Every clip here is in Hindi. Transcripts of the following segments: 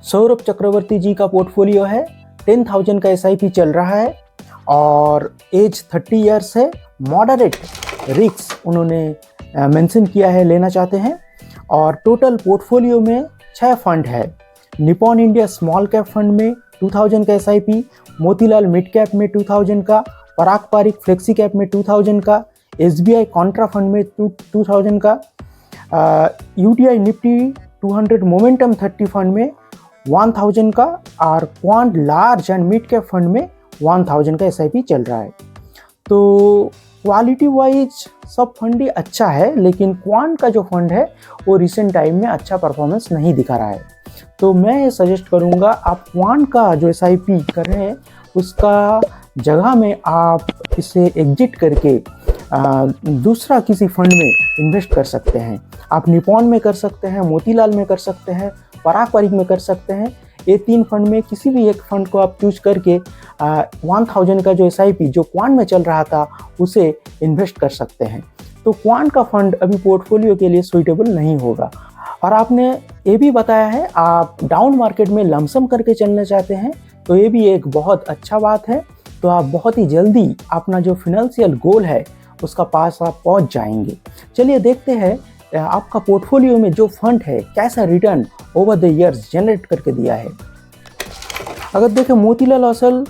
सौरभ चक्रवर्ती जी का पोर्टफोलियो है। 10,000 का एसआईपी चल रहा है और एज 30 ईयर्स है। मॉडरेट रिस्क उन्होंने मेंशन किया है, लेना चाहते हैं। और टोटल पोर्टफोलियो में 6 फंड है। Nippon India small cap fund में 2000 का एसआईपी, मोतीलाल मिड कैप में 2000 का, पराग पारिक फ्लेक्सी कैप में 2000 का, एसबीआई कॉन्ट्रा फंड में 2000 का, यूटीआई निफ्टी 200 मोमेंटम 30 फंड में 1000 का और quant large and mid cap fund में 1000 का एसआईपी चल रहा है। तो क्वालिटी वाइज सब फंड ही अच्छा है, लेकिन क्वांट का जो फंड है वो रिसेंट टाइम में अच्छा परफॉर्मेंस नहीं दिखा रहा है। तो मैं सजेस्ट करूँगा आप क्वांट का जो एसआईपी कर रहे हैं उसका जगह में आप इसे एग्जिट करके दूसरा किसी फंड में इन्वेस्ट कर सकते हैं। आप निपॉन में कर सकते हैं, मोतीलाल में कर सकते हैं, पराग पारिक में कर सकते हैं। ये 3 फंड में किसी भी एक फंड को आप चूज करके 1000 का जो एसआईपी जो क्वांट में चल रहा था उसे इन्वेस्ट कर सकते हैं। तो क्वांट का फंड अभी पोर्टफोलियो के लिए सुइटेबल नहीं होगा। और आपने ये भी बताया है आप डाउन मार्केट में लमसम करके चलना चाहते हैं, तो ये भी एक बहुत अच्छा बात है। तो आप बहुत ही जल्दी अपना जो फिनेंशियल गोल है उसका पास आप पहुंच जाएंगे। चलिए देखते हैं आपका पोर्टफोलियो में जो फंड है कैसा return over the years generate करके दिया है। अगर देखें Motilal Oswal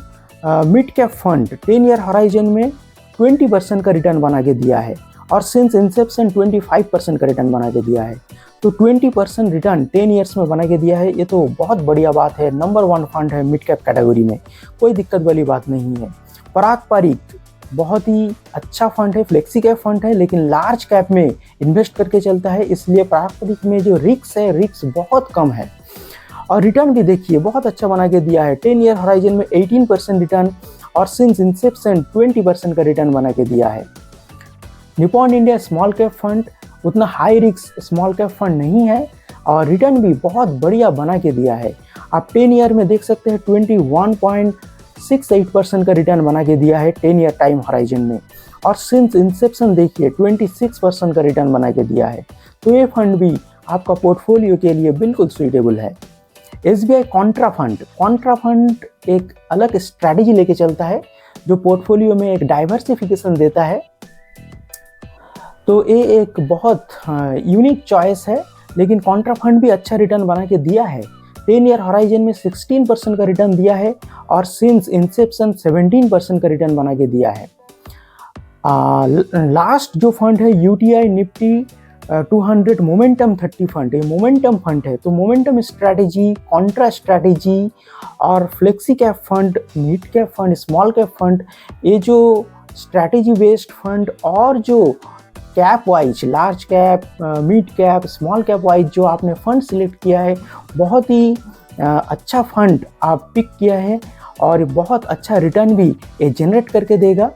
mid cap fund 10 year horizon में 20% का रिटर्न बना के दिया है और सिंस इंसेप्शन 25% का रिटर्न बना के दिया है। तो 20% रिटर्न 10 ईयर्स में बना के दिया है, ये तो बहुत बढ़िया बात है। नंबर 1 फंड है मिड कैप कैटेगरी में, कोई दिक्कत वाली बात नहीं है। पराग पारिक बहुत ही अच्छा फंड है, फ्लेक्सी कैप फंड है, लेकिन लार्ज कैप में इन्वेस्ट करके चलता है, इसलिए पराग पारिक में जो रिस्क है रिस्क बहुत कम है। और रिटर्न भी देखिए बहुत अच्छा बना के दिया है। 10 ईयर हॉराइजन में 18% रिटर्न और सिंस इंसेप्शन 20% का रिटर्न बना के दिया है। Nippon India small cap fund उतना high risk small cap fund नहीं है और रिटर्न भी बहुत बढ़िया बना के दिया है। आप 10 ईयर में देख सकते हैं 21.68% का रिटर्न बना के दिया है 10 ईयर टाइम हॉराइजन में। और सिंस इंसेप्शन देखिए 26% का रिटर्न बना के दिया है। तो ये फंड भी आपका पोर्टफोलियो के लिए बिल्कुल सुइटेबल है। एसबीआई कॉन्ट्रा फंड एक अलग स्ट्रैटेजी लेके चलता है जो पोर्टफोलियो में एक डाइवर्सिफिकेशन देता है। तो ये एक बहुत यूनिक चॉइस है, लेकिन कॉन्ट्रा फंड भी अच्छा रिटर्न बना के दिया है। 10 ईयर हॉराइजन में 16% का रिटर्न दिया है और सिंस इंसेप्शन 17% का रिटर्न बना के दिया है। लास्ट जो फंड है यूटीआई निफ्टी 200 मोमेंटम 30 फंड, ये मोमेंटम फंड है। तो मोमेंटम स्ट्रैटेजी, कॉन्ट्रा स्ट्रैटेजी और flexi cap fund, mid cap fund, small cap fund, ये जो स्ट्रैटेजी बेस्ड फंड और जो cap wise large cap, mid cap, small cap wise जो आपने फंड सिलेक्ट किया है, बहुत ही अच्छा फंड आप पिक किया है और बहुत अच्छा रिटर्न भी ये जनरेट करके देगा।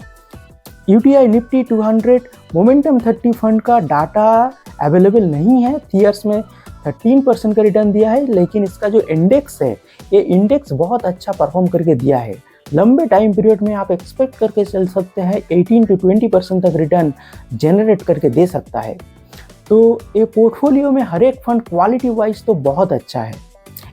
यूटीआई निफ्टी 200 मोमेंटम 30 फंड का डाटा अवेलेबल नहीं है। ईयर्स में 13% का रिटर्न दिया है, लेकिन इसका जो इंडेक्स है ये इंडेक्स बहुत अच्छा परफॉर्म करके दिया है। लंबे टाइम पीरियड में आप एक्सपेक्ट करके चल सकते हैं 18 to 20% तक रिटर्न जनरेट करके दे सकता है। तो ये पोर्टफोलियो में हर एक फंड क्वालिटी वाइज तो बहुत अच्छा है।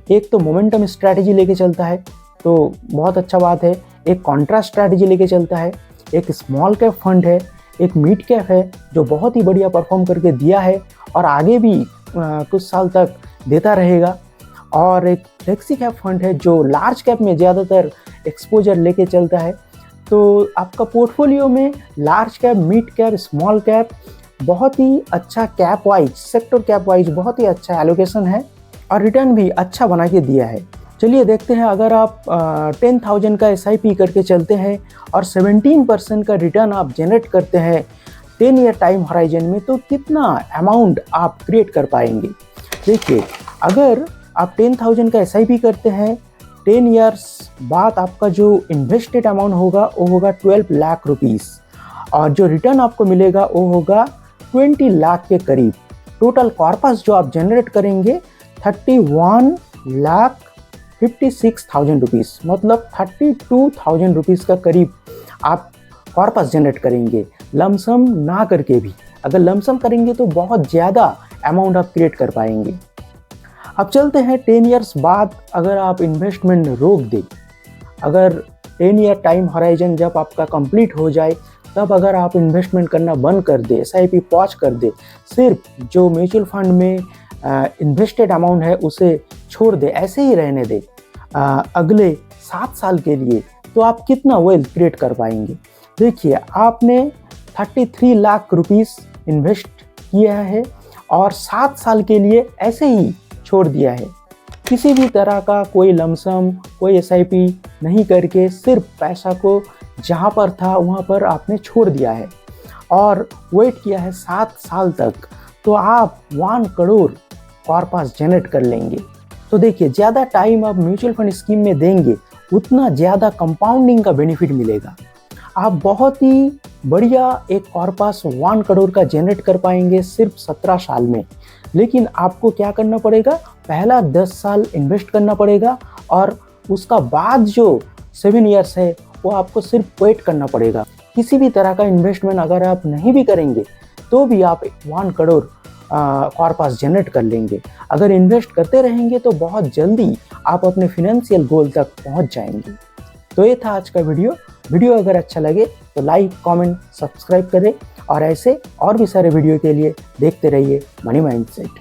एक तो मोमेंटम स्ट्रैटेजी लेके चलता है तो बहुत अच्छा बात है, एक कॉन्ट्रा स्ट्रैटेजी लेके चलता है, एक स्मॉल कैप फंड है, एक मिड कैप है जो बहुत ही बढ़िया परफॉर्म करके दिया है और आगे भी कुछ साल तक देता रहेगा, और एक फ्लेक्सी कैप फंड है जो लार्ज कैप में ज़्यादातर एक्सपोजर लेके चलता है। तो आपका पोर्टफोलियो में large cap, mid cap, small cap बहुत ही अच्छा cap wise, sector cap wise बहुत ही अच्छा एलोकेशन है और रिटर्न भी अच्छा बना के दिया है। चलिए देखते हैं, अगर आप 10,000 का एसआईपी करके चलते हैं और 17% का रिटर्न आप जनरेट करते हैं 10 ईयर टाइम हॉराइजन में, तो कितना अमाउंट आप क्रिएट कर पाएंगे। देखिए, अगर आप 10,000 का एसआईपी करते हैं 10 ईयर्स बाद आपका जो इन्वेस्टेड अमाउंट होगा वो होगा 12 लाख रुपीस और जो रिटर्न आपको मिलेगा वो होगा 20 लाख के करीब। टोटल कॉर्पस जो आप जनरेट करेंगे 31,56,000 रुपीज़, मतलब 32,000 रुपीज़ का करीब आप कॉर्पस जनरेट करेंगे लमसम ना करके भी। अगर लमसम करेंगे तो बहुत ज़्यादा अमाउंट आप क्रिएट कर पाएंगे। अब चलते हैं 10 ईयर्स बाद अगर आप इन्वेस्टमेंट रोक दें, अगर 10 ईयर टाइम हॉराइजन जब आपका कंप्लीट हो जाए तब अगर आप इन्वेस्टमेंट करना बंद कर दे, SIP पॉज कर दे, सिर्फ जो म्यूचुअल फंड में इन्वेस्टेड अमाउंट है उसे छोड़ दे, ऐसे ही रहने दे अगले 7 साल के लिए, तो आप कितना वेल्थ क्रिएट कर पाएंगे। देखिए, आपने 33 लाख रुपीस इन्वेस्ट किया है और 7 साल के लिए ऐसे ही छोड़ दिया है, किसी भी तरह का कोई लमसम, कोई SIP नहीं करके, सिर्फ पैसा को जहाँ पर था वहाँ पर आपने छोड़ दिया है और वेट किया है 7 साल तक, तो आप 1 करोड़ कॉर्पस जनरेट कर लेंगे। तो देखिए, ज़्यादा टाइम आप म्यूचुअल फंड स्कीम में देंगे उतना ज़्यादा कंपाउंडिंग का बेनिफिट मिलेगा। आप बहुत ही बढ़िया एक कॉर्पस 1 करोड़ का जनरेट कर पाएंगे सिर्फ 17 साल में। लेकिन आपको क्या करना पड़ेगा, पहला 10 साल इन्वेस्ट करना पड़ेगा और उसका बाद जो 7 ईयर्स है वो आपको सिर्फ वेट करना पड़ेगा। किसी भी तरह का इन्वेस्टमेंट अगर आप नहीं भी करेंगे तो भी आप 1 करोड़ कॉर्पस जनरेट कर लेंगे। अगर इन्वेस्ट करते रहेंगे तो बहुत जल्दी आप अपने फिनेंशियल गोल तक पहुंच जाएंगे। तो ये था आज का वीडियो अगर अच्छा लगे तो लाइक, कमेंट, सब्सक्राइब करें और ऐसे और भी सारे वीडियो के लिए देखते रहिए मनी माइंडसेट।